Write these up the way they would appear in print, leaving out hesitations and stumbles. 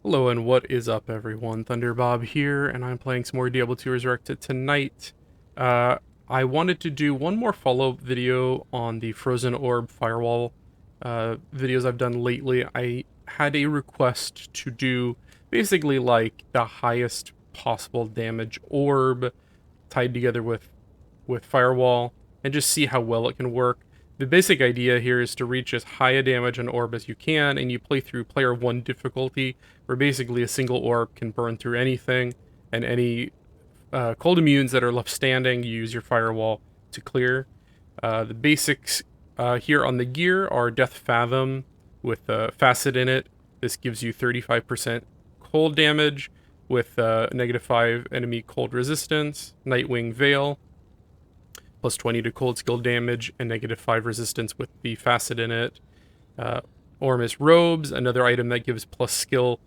Hello and what is up everyone, Thunderbob here, and I'm playing some more Diablo 2 Resurrected tonight. Uh, I wanted to do one more follow-up video on the Frozen Orb Firewall videos I've done lately. I had a request to do basically like the highest possible damage orb tied together with Firewall and just see how well it can work. The basic idea here is to reach as high a damage an orb as you can, and you play through player 1 difficulty, where basically a single orb can burn through anything, and any cold immunes that are left standing, you use your Firewall to clear. The basics here on the gear are Death Fathom with Facet in it. This gives you 35% cold damage with -5 enemy cold resistance. Nightwing Veil, plus 20 to cold skill damage, and -5 resistance with the Facet in it. Ormus Robes, another item that gives plus skill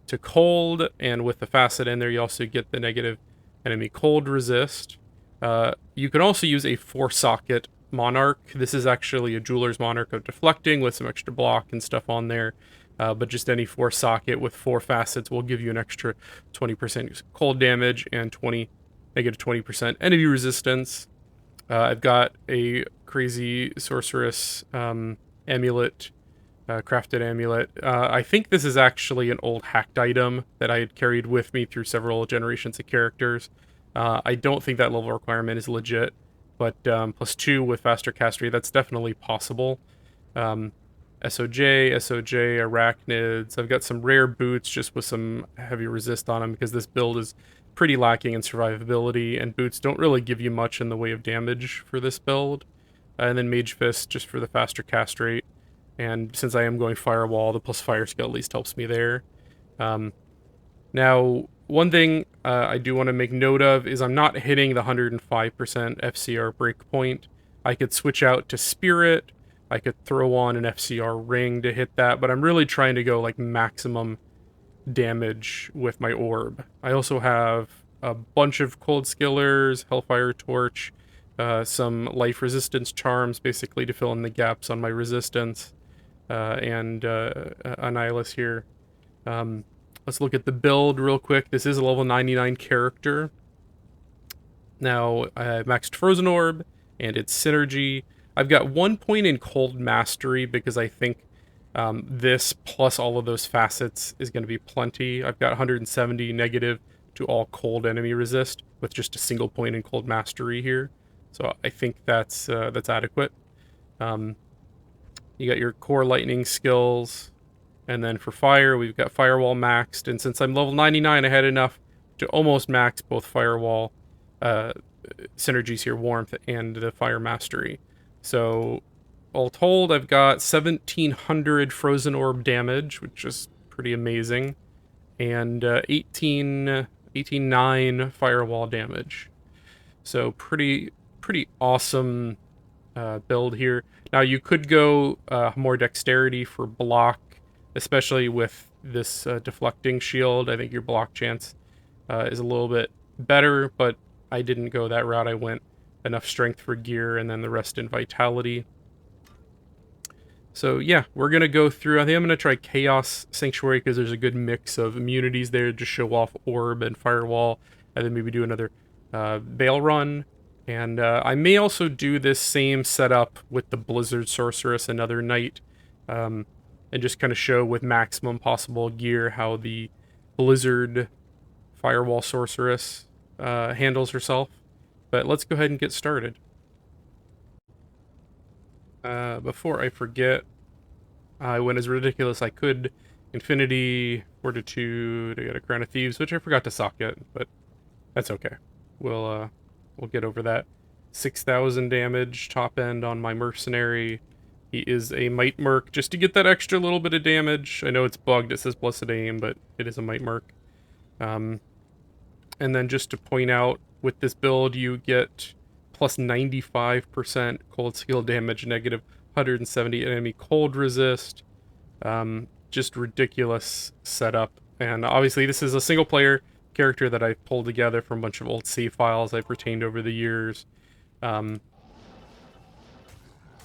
to cold, and with the Facet in there, you also get the negative enemy cold resist. You can also use a 4-socket Monarch. This is actually a Jeweler's Monarch of Deflecting with some extra block and stuff on there. But just any 4-socket with 4 facets will give you an extra 20% cold damage and negative 20% enemy resistance. I've got a crazy sorceress amulet, crafted amulet. I think this is actually an old hacked item that I had carried with me through several generations of characters. I don't think that level requirement is legit, but +2 with faster cast rate, that's definitely possible. SOJ, Arachnids. I've got some rare boots just with some heavy resist on them because this build is pretty lacking in survivability, and boots don't really give you much in the way of damage for this build. And then Mage Fist just for the faster cast rate. And since I am going Firewall, the plus fire skill at least helps me there. Now, one thing I do want to make note of is I'm not hitting the 105% FCR breakpoint. I could switch out to Spirit. I could throw on an FCR ring to hit that, but I'm really trying to go like maximum damage with my orb. I also have a bunch of cold skillers, Hellfire Torch, some life resistance charms basically to fill in the gaps on my resistance, and Annihilus here. Let's look at the build real quick. This is a level 99 character. Now, I have maxed Frozen Orb and its synergy. I've got 1 point in Cold Mastery because I think this plus all of those facets is going to be plenty. I've got 170 negative to all cold enemy resist with just a single point in Cold Mastery here. So I think that's adequate. You got your core lightning skills, and then for fire, we've got Firewall maxed. And since I'm level 99, I had enough to almost max both Firewall synergies here, Warmth and the Fire Mastery. So all told, I've got 1700 Frozen Orb damage, which is pretty amazing, and 18.9 Firewall damage. So pretty awesome build here. Now you could go more dexterity for block, especially with this deflecting shield. I think your block chance is a little bit better, but I didn't go that route. I went enough strength for gear and then the rest in vitality. So yeah, we're going to go through. I think I'm going to try Chaos Sanctuary because there's a good mix of immunities there to show off Orb and Firewall, and then maybe do another Baal run. And I may also do this same setup with the Blizzard Sorceress another night, and just kind of show with maximum possible gear how the Blizzard Firewall Sorceress handles herself. But let's go ahead and get started. Before I forget, I went as ridiculous I could. Infinity, Fortitude, I got a Crown of Thieves, which I forgot to socket, but that's okay. We'll get over that. 6,000 damage, top end on my Mercenary. He is a Might Merc, just to get that extra little bit of damage. I know it's bugged, it says Blessed Aim, but it is a Might Merc. And then just to point out, with this build, you get plus 95% cold skill damage, negative 170 enemy cold resist. Just ridiculous setup. And obviously this is a single player character that I've pulled together from a bunch of old save files I've retained over the years. And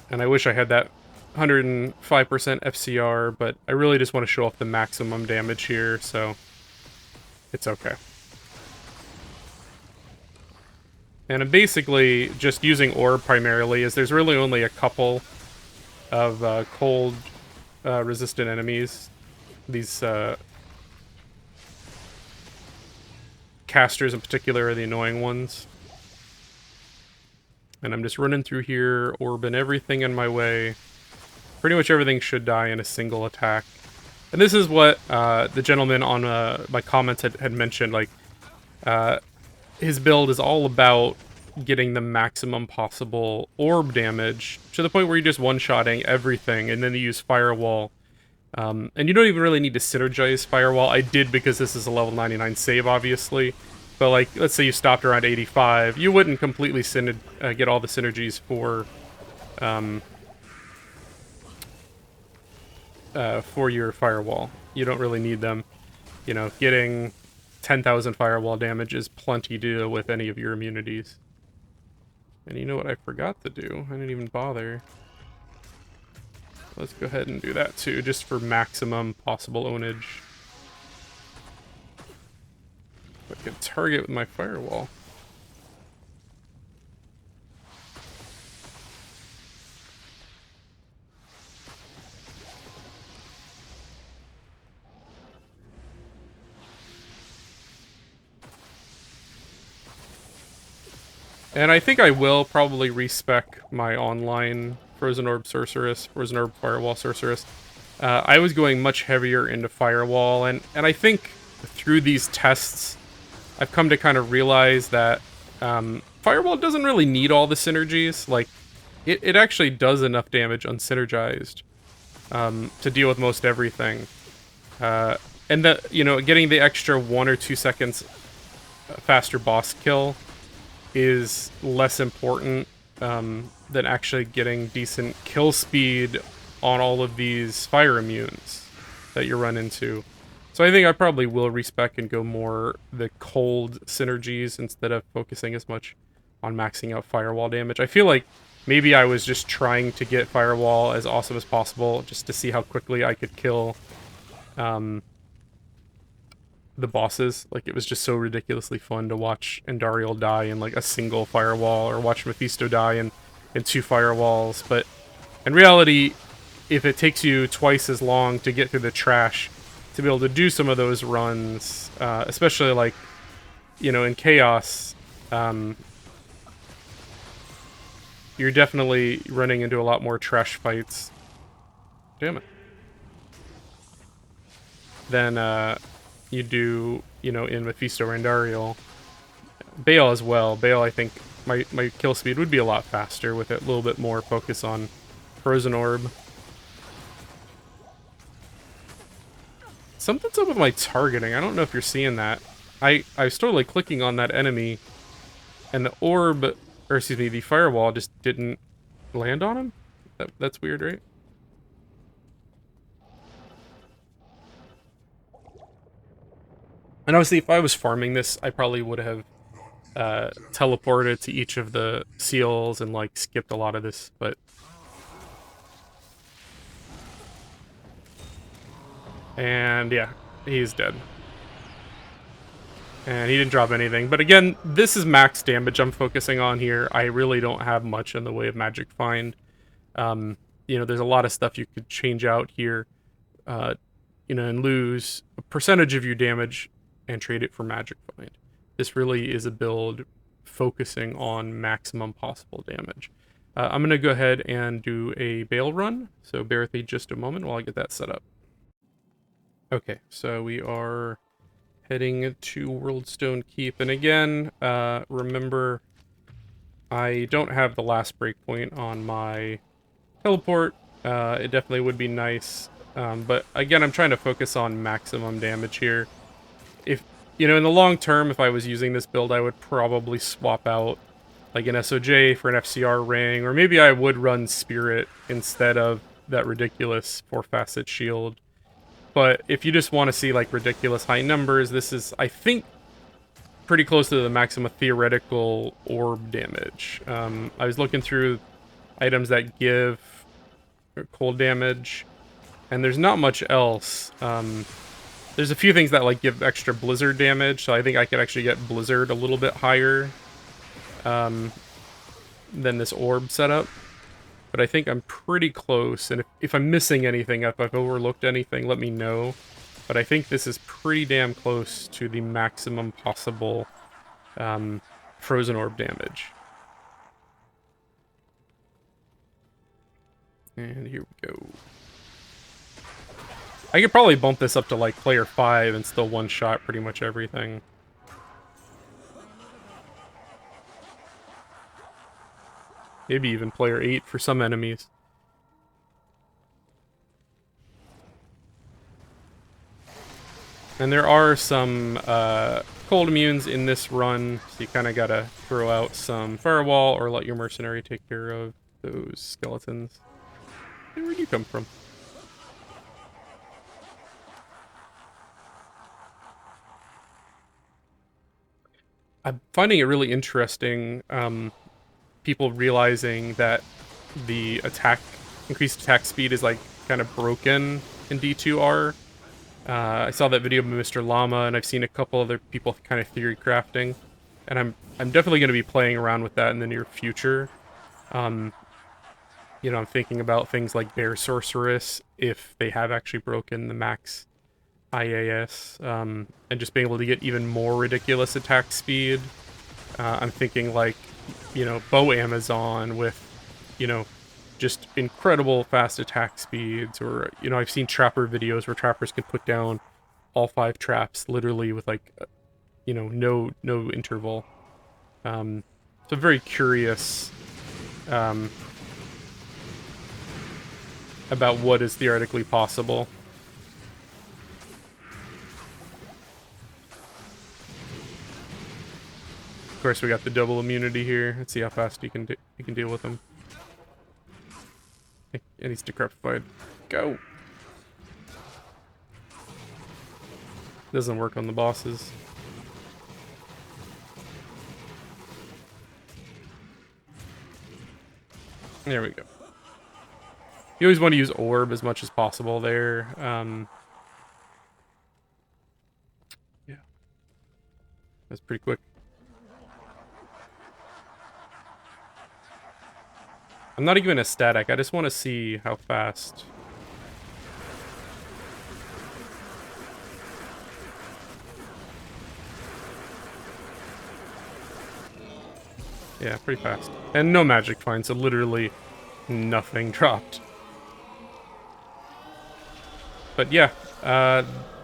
I wish I had that 105% FCR, but I really just want to show off the maximum damage here, so it's okay. And I'm basically just using Orb primarily, as there's really only a couple of cold resistant enemies. These casters in particular are the annoying ones. And I'm just running through here, orbing everything in my way. Pretty much everything should die in a single attack. And this is what the gentleman on my comments had mentioned, like, his build is all about getting the maximum possible orb damage, to the point where you're just one-shotting everything, and then you use Firewall. And you don't even really need to synergize Firewall. I did because this is a level 99 save, obviously. But, like, let's say you stopped around 85, you wouldn't completely get all the synergies for your Firewall. You don't really need them. You know, getting 10,000 Firewall damage is plenty to deal with any of your immunities. And you know what I forgot to do? I didn't even bother. Let's go ahead and do that too, just for maximum possible ownage. I can target with my Firewall. And I think I will probably respec my online Frozen Orb Sorceress, Frozen Orb Firewall Sorceress. I was going much heavier into Firewall, and I think through these tests, I've come to kind of realize that Firewall doesn't really need all the synergies. Like, it actually does enough damage unsynergized to deal with most everything. And that, you know, getting the extra 1 or 2 seconds faster boss kill is less important than actually getting decent kill speed on all of these fire immunes that you run into. So I think I probably will respec and go more the cold synergies instead of focusing as much on maxing out Firewall damage. I feel like maybe I was just trying to get Firewall as awesome as possible just to see how quickly I could kill the bosses. Like, it was just so ridiculously fun to watch Andariel die in like a single Firewall, or watch Mephisto die in 2 Firewalls. But in reality, if it takes you twice as long to get through the trash to be able to do some of those runs, especially like, you know, in Chaos, you're definitely running into a lot more trash fights. Damn it. Than you do, you know, in Mephisto or Andariel. Baal as well. Baal, I think my kill speed would be a lot faster with a little bit more focus on Frozen Orb. Something's up with my targeting. I don't know if you're seeing that. I was totally clicking on that enemy, and the orb, or excuse me, the Firewall just didn't land on him? That's weird, right? And obviously, if I was farming this, I probably would have teleported to each of the seals and, like, skipped a lot of this, but... And, yeah, he's dead. And he didn't drop anything. But again, this is max damage I'm focusing on here. I really don't have much in the way of Magic Find. You know, there's a lot of stuff you could change out here, you know, and lose a percentage of your damage and trade it for Magic Find. This really is a build focusing on maximum possible damage. I'm going to go ahead and do a Baal run, so bear with me just a moment while I get that set up. Okay, so we are heading to Worldstone Keep, and again, remember, I don't have the last breakpoint on my teleport. It definitely would be nice, but again, I'm trying to focus on maximum damage here. If, you know, in the long term, if I was using this build, I would probably swap out like an SOJ for an FCR ring, or maybe I would run Spirit instead of that ridiculous 4-facet shield. But if you just want to see like ridiculous high numbers, this is, I think, pretty close to the maximum theoretical orb damage. I was looking through items that give, cold damage, and there's not much else. There's a few things that like give extra blizzard damage, so I think I could actually get blizzard a little bit higher than this orb setup. But I think I'm pretty close, and if I'm missing anything, if I've overlooked anything, let me know. But I think this is pretty damn close to the maximum possible Frozen Orb damage. And here we go. I could probably bump this up to like player 5 and still one-shot pretty much everything. Maybe even player 8 for some enemies. And there are some cold immunes in this run, so you kind of gotta throw out some Firewall or let your mercenary take care of those skeletons. Hey, where'd you come from? I'm finding it really interesting, people realizing that the increased attack speed is like kind of broken in D2R. I saw that video by Mr. Llama, and I've seen a couple other people kind of theory crafting, and I'm definitely going to be playing around with that in the near future. You know, I'm thinking about things like Bear Sorceress, if they have actually broken the max IAS, and just being able to get even more ridiculous attack speed. I'm thinking like, you know, Bow Amazon with, you know, just incredible fast attack speeds, or, you know, I've seen trapper videos where trappers can put down all 5 traps literally with like, you know, no interval. So I'm very curious about what is theoretically possible. Of course, we got the double immunity here. Let's see how fast you can deal with them. And he's decrepified. Go. Doesn't work on the bosses. There we go. You always want to use orb as much as possible there. Yeah. That's pretty quick. I'm not even a static, I just want to see how fast. Yeah, pretty fast. And no magic find, so literally nothing dropped. But yeah,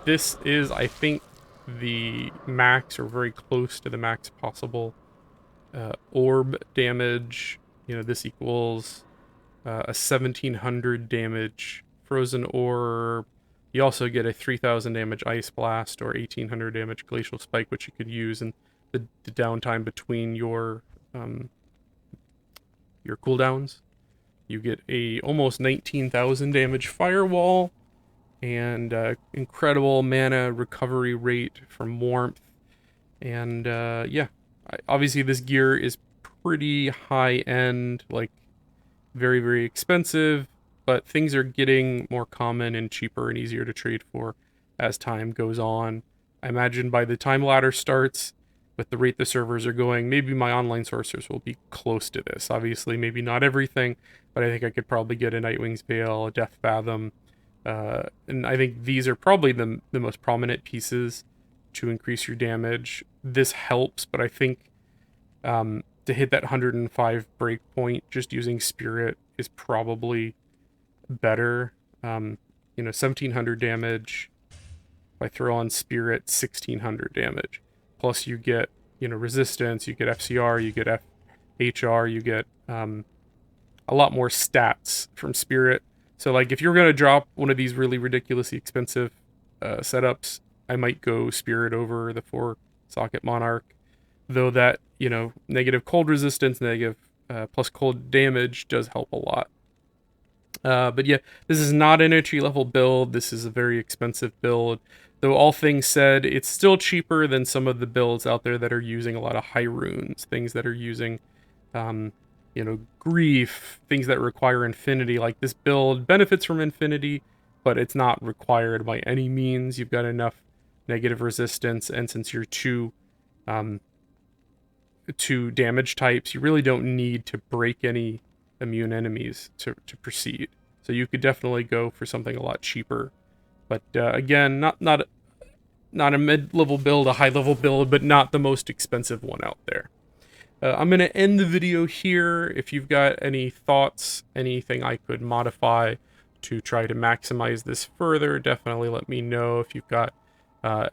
this is, I think, the max, or very close to the max possible orb damage. You know, this equals a 1700 damage Frozen Orb. You also get a 3000 damage Ice Blast or 1800 damage Glacial Spike, which you could use in the downtime between your cooldowns. You get a almost 19,000 damage Firewall, and incredible mana recovery rate from Warmth. And yeah, obviously this gear is pretty high-end, like very, very expensive, but things are getting more common and cheaper and easier to trade for as time goes on. I imagine by the time ladder starts, with the rate the servers are going, maybe my online sorcerers will be close to this. Obviously, maybe not everything, but I think I could probably get a Nightwing's Veil, a Death Fathom, and I think these are probably the most prominent pieces to increase your damage. This helps, but I think to hit that 105 breakpoint, just using Spirit is probably better. You know, 1700 damage. If I throw on Spirit, 1600 damage. Plus you get, you know, resistance, you get FCR, you get FHR, you get a lot more stats from Spirit. So like if you're going to drop one of these really ridiculously expensive setups, I might go Spirit over the 4-socket Monarch. Though that, you know, negative cold resistance, negative plus cold damage does help a lot. But yeah, this is not an entry-level build. This is a very expensive build. Though all things said, it's still cheaper than some of the builds out there that are using a lot of high runes, things that are using, grief, things that require infinity. Like this build benefits from infinity, but it's not required by any means. You've got enough negative resistance, and since you're um, two damage types, you really don't need to break any immune enemies to proceed. So you could definitely go for something a lot cheaper. But again, not a mid-level build, a high-level build, but not the most expensive one out there. I'm going to end the video here. If you've got any thoughts, anything I could modify to try to maximize this further, definitely let me know. If you've got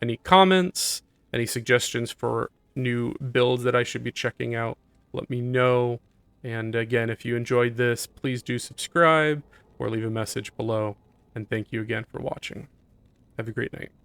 any comments, any suggestions for new builds that I should be checking out, let me know. And again, if you enjoyed this, please do subscribe or leave a message below. And thank you again for watching. Have a great night.